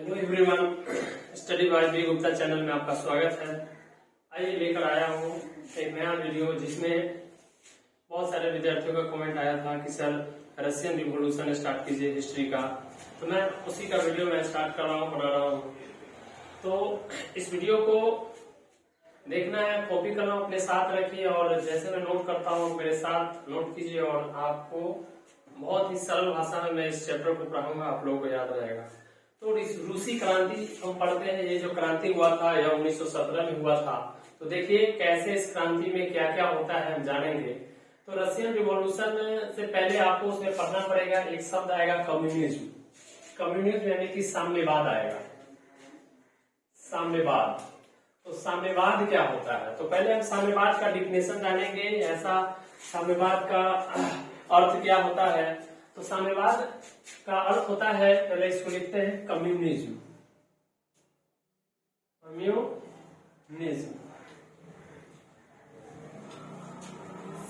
Hello everyone, study by B Gupta channel में आपका स्वागत है। आइए लेकर आया हूँ एक नया वीडियो जिसमें बहुत सारे विद्यार्थियों का कमेंट आया था कि सर रशियन रिवॉल्यूशन स्टार्ट कीजिए हिस्ट्री का। तो मैं उसी का वीडियो मैं स्टार्ट कर रहा हूँ, बना रहा हूँ। तो इस वीडियो को देखना है, कॉपी करना अपने साथ रखिए और जैसे मैं नोट करता हूँ मेरे साथ नोट कीजिए और आपको बहुत ही सरल भाषा में मैं इस चैप्टर को पढ़ाऊंगा, आप लोगों को याद हो जाएगा। तो रूसी क्रांति हम पढ़ते हैं, ये जो क्रांति हुआ था यह 1917 में हुआ था। तो देखिए कैसे इस क्रांति में क्या क्या होता है हम जानेंगे। तो रशियन रिवॉल्यूशन से पहले आपको उसमें पढ़ना पड़ेगा, एक शब्द आएगा कम्युनिज्म। कम्युनिज्म यानी कि साम्यवाद आएगा, साम्यवाद। तो साम्यवाद क्या होता है, तो पहले हम साम्यवाद का डिफिनेशन जानेंगे, ऐसा साम्यवाद का अर्थ क्या होता है। तो साम्यवाद का अर्थ होता है, पहले इसको लिखते हैं कम्युनिज्म। कम्युनिज्म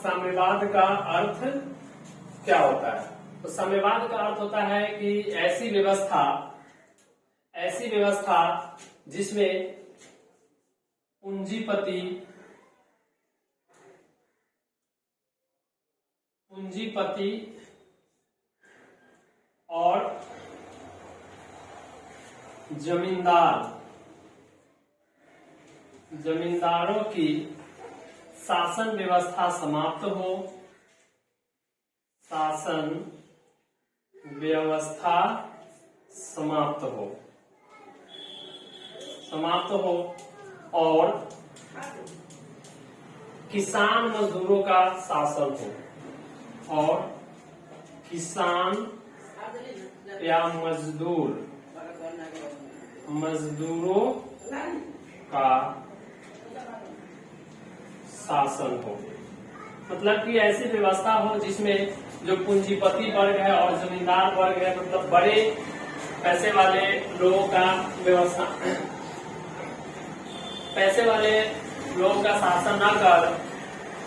साम्यवाद का अर्थ क्या होता है। तो साम्यवाद का अर्थ होता है कि ऐसी व्यवस्था जिसमें पूंजीपति और जमींदारों की शासन व्यवस्था समाप्त हो, शासन व्यवस्था समाप्त हो और किसान मजदूरों का शासन हो, और किसान या मजदूरों का शासन हो। मतलब कि ऐसी व्यवस्था हो जिसमें जो पूंजीपति वर्ग है और जमींदार वर्ग है, मतलब बड़े पैसे वाले लोगों का व्यवस्था, पैसे वाले लोगों का शासन न कर,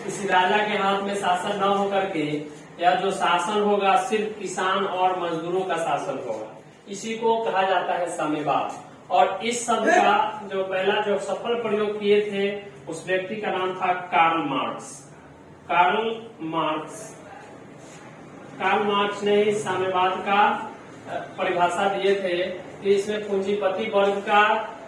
किसी राजा के हाथ में शासन न हो करके, या जो शासन होगा सिर्फ किसान और मजदूरों का शासन होगा, इसी को कहा जाता है साम्यवाद। और इस शब्द का जो पहला जो सफल प्रयोग किए थे उस व्यक्ति का नाम था कार्ल मार्क्स ने इस साम्यवाद का परिभाषा दिए थे कि इसमें पूंजीपति वर्ग का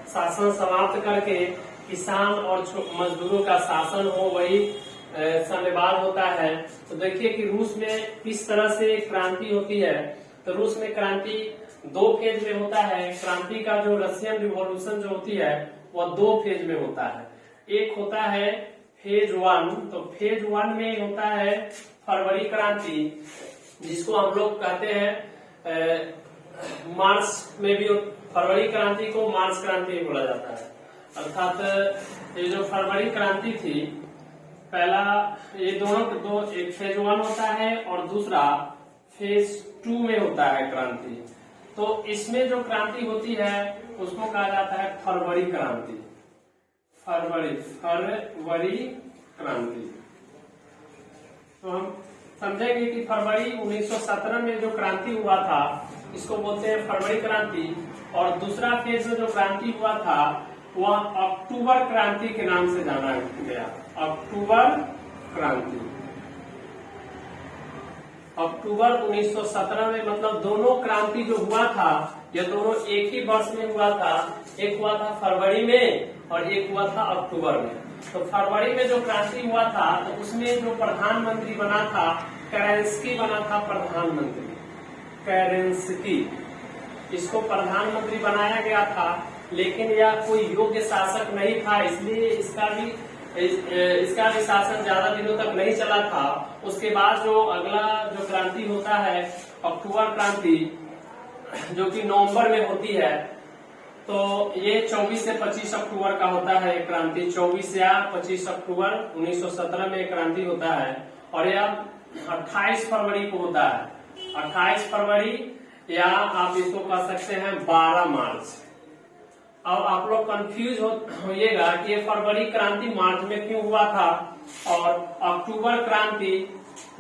शासन समाप्त करके किसान और मजदूरों का शासन हो, वही साम्यवाद होता है। तो देखिए कि रूस में किस तरह से क्रांति होती है। तो रूस में क्रांति दो फेज में होता है। क्रांति का जो रशियन रिवॉल्यूशन जो होती है वह दो फेज में होता है। एक होता है फेज 1, तो फेज 1 में होता है फरवरी क्रांति, जिसको हम लोग कहते हैं मार्च में भी, फरवरी क्रांति को मार्च क्रांति भी बोला जाता है। अर्थात ये जो फरवरी क्रांति थी, पहला ये दोनों एक फेज 1 होता है और दूसरा फेज 2 में होता है क्रांति। तो इसमें जो क्रांति होती है उसको कहा जाता है फरवरी क्रांति। फरवरी क्रांति। तो हम समझेंगे कि फरवरी 1917 में जो क्रांति हुआ था इसको बोलते हैं फरवरी क्रांति, और दूसरा फेज में जो क्रांति हुआ था वह अक्टूबर क्रांति के नाम से जाना गया। अक्टूबर क्रांति, अक्टूबर 1917 में, मतलब दोनों क्रांति जो हुआ था ये दोनों एक ही वर्ष में हुआ था। एक हुआ था फरवरी में और एक हुआ था अक्टूबर में। तो फरवरी में जो क्रांति हुआ था तो उसमें जो प्रधानमंत्री बना था केरेंस्की बना था प्रधानमंत्री। केरेंस्की, इसको प्रधानमंत्री बनाया गया था, लेकिन यह कोई योग्य शासक नहीं था, इसलिए इसका भी शासन ज्यादा दिनों तक नहीं चला था। उसके बाद जो अगला जो क्रांति होता है अक्टूबर क्रांति, जो कि नवंबर में होती है, तो ये 24 से 25 अक्टूबर का होता है क्रांति। 24 या 25 अक्टूबर 1917 में क्रांति होता है और यह 28 फरवरी को होता है। 28 फरवरी, या आप इसको कह सकते हैं 12 मार्च। अब आप लोग कंफ्यूज होइएगा कि ये फरवरी क्रांति मार्च में क्यों हुआ था और अक्टूबर क्रांति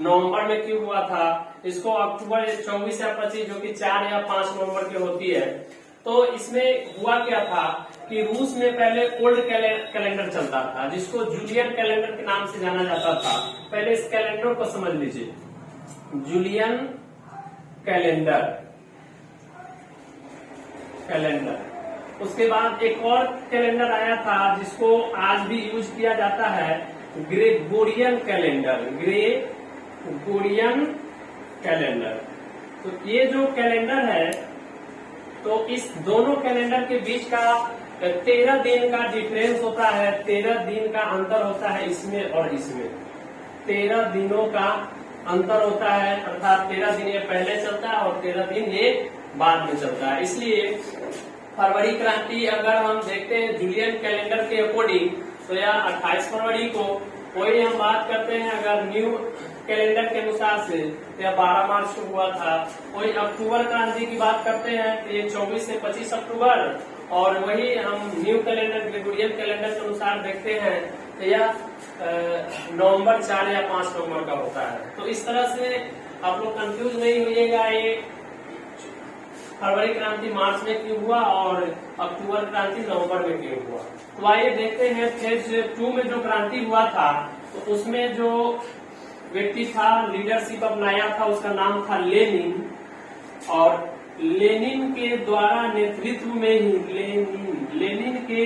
नवंबर में क्यों हुआ था। इसको अक्टूबर 24 या 25, जो कि 4 या 5 नवंबर की होती है, तो इसमें हुआ क्या था कि रूस में पहले ओल्ड कैलेंडर चलता था, जिसको जूलियन कैलेंडर के नाम से जाना जाता था। पहले इस कैलेंडर को समझ लीजिए, जूलियन कैलेंडर। उसके बाद एक और कैलेंडर आया था जिसको आज भी यूज किया जाता है, ग्रेगोरियन कैलेंडर। तो ये जो कैलेंडर है, तो इस दोनों कैलेंडर के बीच का 13 दिन का डिफरेंस होता है, 13 दिन का अंतर होता है इसमें और इसमें। 13 दिनों का अंतर होता है, अर्थात 13 दिन ये पहले चलता है और 13 दिन ये बाद में चलता है। इसलिए फरवरी क्रांति अगर हम देखते हैं जूलियन कैलेंडर के अकॉर्डिंग, तो यह 28 फरवरी को, कोई हम बात करते हैं अगर न्यू कैलेंडर के अनुसार से, तो यह 12 मार्च को हुआ था। कोई अक्टूबर क्रांति की बात करते हैं तो ये 24 से 25 अक्टूबर, और वही हम न्यू कैलेंडर ग्रेगोरियन कैलेंडर के अनुसार देखते हैं तो यह नवंबर 4 या 5 नवंबर का होता है। तो इस तरह से आप लोग कंफ्यूज नहीं होइएगा, ये फरवरी क्रांति मार्च में क्यों हुआ और अक्टूबर क्रांति नवंबर में क्यों हुआ। तो आइए देखते हैं फेज 2 में जो क्रांति हुआ था, तो उसमें जो व्यक्ति था, लीडरशिप अपनाया था, उसका नाम था लेनिन। और लेनिन के द्वारा नेतृत्व में ही, लेनिन के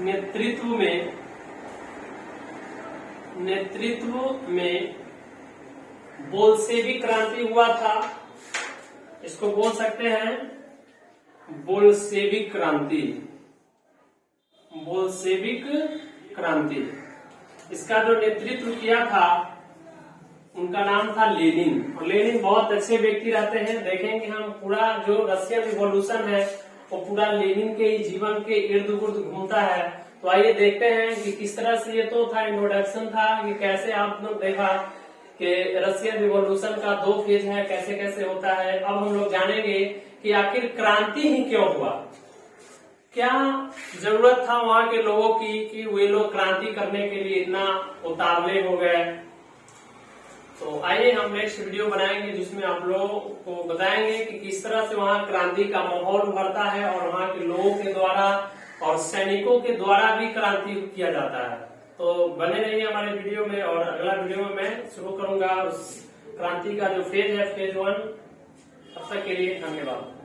नेतृत्व में बोल्शेविक क्रांति हुआ था। इसको बोल सकते हैं बोल्शेविक क्रांति। इसका जो नेतृत्व किया था उनका नाम था लेनिन। और लेनिन बहुत अच्छे व्यक्ति रहते हैं, देखेंगे हम पूरा जो रशियन रिवॉल्यूशन है वो पूरा लेनिन के ही जीवन के इर्द गिर्द घूमता है। तो आइए देखते हैं कि किस तरह से, ये तो था इंट्रोडक्शन था कि कैसे आप लोग देखा कि रशियन रिवॉल्यूशन का 2 फेज है, कैसे कैसे होता है। अब हम लोग जानेंगे कि आखिर क्रांति ही क्यों हुआ, क्या जरूरत था वहां के लोगों की कि वे लोग क्रांति करने के लिए इतना उतावले हो गए। तो आइए हम नेक्स्ट वीडियो बनाएंगे जिसमें आप लोगों को बताएंगे कि किस तरह से वहां क्रांति का माहौल उभरता है और वहां के लोगों के द्वारा और सैनिकों के द्वारा भी क्रांति किया जाता है। तो बने रहिए हमारे वीडियो में, और अगला वीडियो में मैं शुरू करूंगा उस क्रांति का जो फेज है, फेज 1। तब तक के लिए धन्यवाद।